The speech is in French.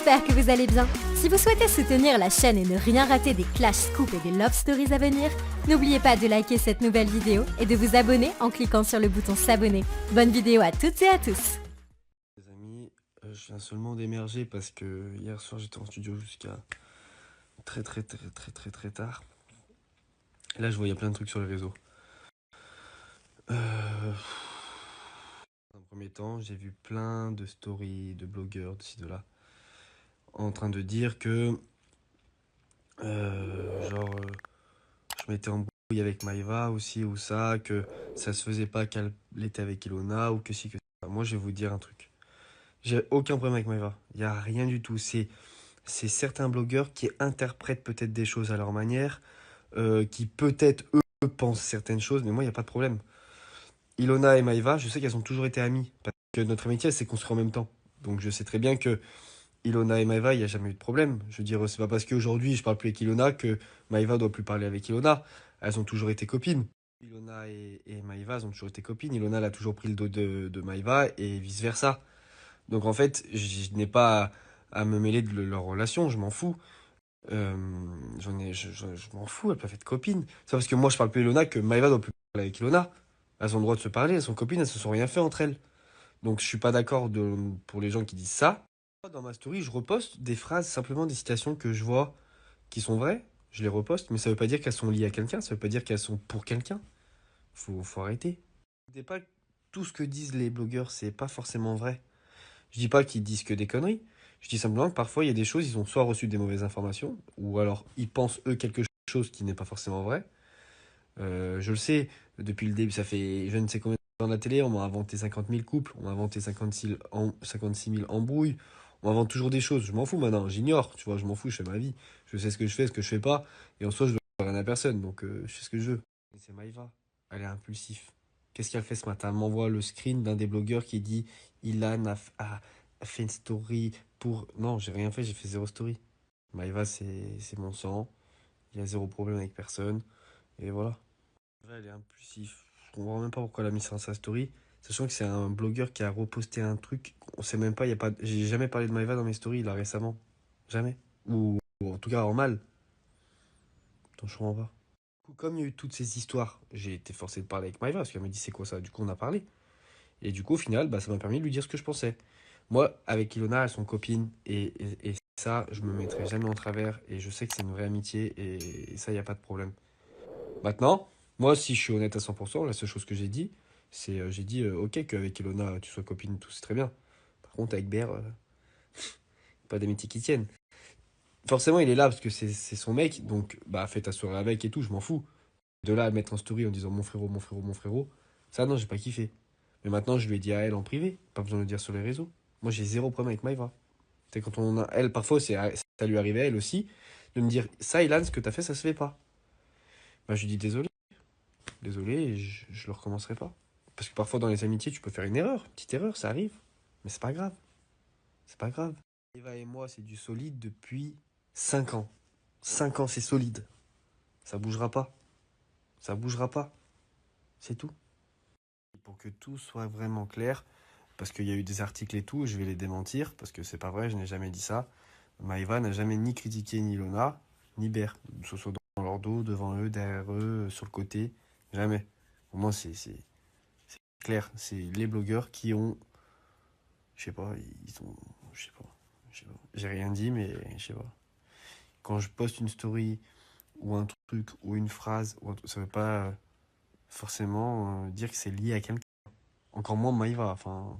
j'espère que vous allez bien. Si vous souhaitez soutenir la chaîne et ne rien rater des Clash Scoop et des Love Stories à venir, n'oubliez pas de liker cette nouvelle vidéo et de vous abonner en cliquant sur le bouton s'abonner. Bonne vidéo à toutes et à tous. Les amis, je viens seulement d'émerger parce que hier soir j'étais en studio jusqu'à très tard. Et là je voyais plein de trucs sur les réseaux. Dans un premier temps, j'ai vu plein de stories de blogueurs de ci de là en train de dire que je m'étais embrouillé avec Maïva aussi ou ça, que ça se faisait pas qu'elle était avec Ilona ou que si que ça. Moi je vais vous dire un truc. J'ai aucun problème avec Maïva. Il n'y a rien du tout. C'est certains blogueurs qui interprètent peut-être des choses à leur manière, qui peut-être eux pensent certaines choses, mais moi il n'y a pas de problème. Ilona et Maïva, je sais qu'elles ont toujours été amies, parce que notre amitié elle s'est construite en même temps. Donc je sais très bien que Ilona et Maïva, il n'y a jamais eu de problème. Je veux dire, c'est pas parce qu'aujourd'hui je parle plus avec Ilona que Maïva doit plus parler avec Ilona. Elles ont toujours été copines. Ilona et Maïva, elles ont toujours été copines. Ilona, elle a toujours pris le dos de Maïva et vice-versa. Donc en fait, je n'ai pas à me mêler de leur relation, je m'en fous. Euh, je m'en fous, elles peuvent être copines. C'est parce que moi je parle plus Ilona que Maëva doit plus parler avec Ilona. Elles ont le droit de se parler, elles sont copines, elles se sont rien fait entre elles. Donc je suis pas d'accord pour les gens qui disent ça. Dans ma story, je reposte des phrases, simplement des citations que je vois qui sont vraies. Je les reposte, mais ça veut pas dire qu'elles sont liées à quelqu'un, ça veut pas dire qu'elles sont pour quelqu'un. Faut arrêter. Je dis pas que tout ce que disent les blogueurs, c'est pas forcément vrai. Je dis pas qu'ils disent que des conneries. Je dis simplement que parfois, il y a des choses, ils ont soit reçu des mauvaises informations, ou alors ils pensent, eux, quelque chose qui n'est pas forcément vrai. Je le sais, depuis le début, ça fait je ne sais combien de temps à la télé, on m'a inventé 50 000 couples, on m'a inventé 56 000 embrouilles, on m'invente toujours des choses. Je m'en fous maintenant, j'ignore, tu vois, je m'en fous, je fais ma vie. Je sais ce que je fais, ce que je fais pas, et en soi, je dois rien à personne, donc je fais ce que je veux. Et c'est Maïva, elle est impulsive. Qu'est-ce qu'elle fait ce matin? Elle m'envoie le screen d'un des blogueurs qui dit Ilan a fait une story pour. Non, j'ai rien fait, j'ai fait zéro story. Maïva, c'est mon sang, il y a zéro problème avec personne, et voilà. Elle est impulsive. Je comprends même pas pourquoi elle a mis ça dans sa story. Sachant que c'est un blogueur qui a reposté un truc. On sait même pas, il y a pas. J'ai jamais parlé de Maïva dans mes stories là récemment. Jamais. Ou en tout cas en mal. Donc je comprends pas. Du coup, comme il y a eu toutes ces histoires, j'ai été forcé de parler avec Maïva parce qu'elle m'a dit c'est quoi ça. Du coup, on a parlé. Et du coup, au final, bah, ça m'a permis de lui dire ce que je pensais. Moi, avec Ilona, elles sont copines. Et ça, je me mettrai jamais en travers. Et je sais que c'est une vraie amitié. Et ça, il n'y a pas de problème. Maintenant, moi, si je suis honnête à 100%, la seule chose que j'ai dit, c'est j'ai dit ok qu'avec Ilona tu sois copine, tout c'est très bien. Par contre, avec Ber, pas d'amitié qui tienne. Forcément, il est là parce que c'est son mec, donc bah fais ta soirée avec et tout, je m'en fous. De là à mettre en story en disant mon frérot, mon frérot, mon frérot, ça non, j'ai pas kiffé. Mais maintenant, je lui ai dit à elle en privé, pas besoin de le dire sur les réseaux. Moi, j'ai zéro problème avec Maïva. C'est quand on a, elle, parfois, ça lui arrivait, elle aussi, de me dire ça, Ilan, ce que t'as fait, ça se fait pas. Bah, je lui dis désolé. Désolé, et je le recommencerai pas. Parce que parfois dans les amitiés, tu peux faire une erreur, une petite erreur, ça arrive. Mais c'est pas grave. C'est pas grave. Eva et moi, c'est du solide depuis 5 ans. 5 ans, c'est solide. Ça bougera pas. Ça bougera pas. C'est tout. Pour que tout soit vraiment clair, parce qu'il y a eu des articles et tout, je vais les démentir, parce que c'est pas vrai, je n'ai jamais dit ça. Maëva n'a jamais ni critiqué ni Lona, ni Ber. Que ce soit dans leur dos, devant eux, derrière eux, sur le côté. Jamais. Pour moi, c'est clair. C'est les blogueurs qui ont. Je sais pas, ils ont. Je sais pas. Je sais pas. J'ai rien dit, mais je sais pas. Quand je poste une story ou un truc ou une phrase, ça veut pas forcément dire que c'est lié à quelqu'un. Encore moins Maïva. Enfin,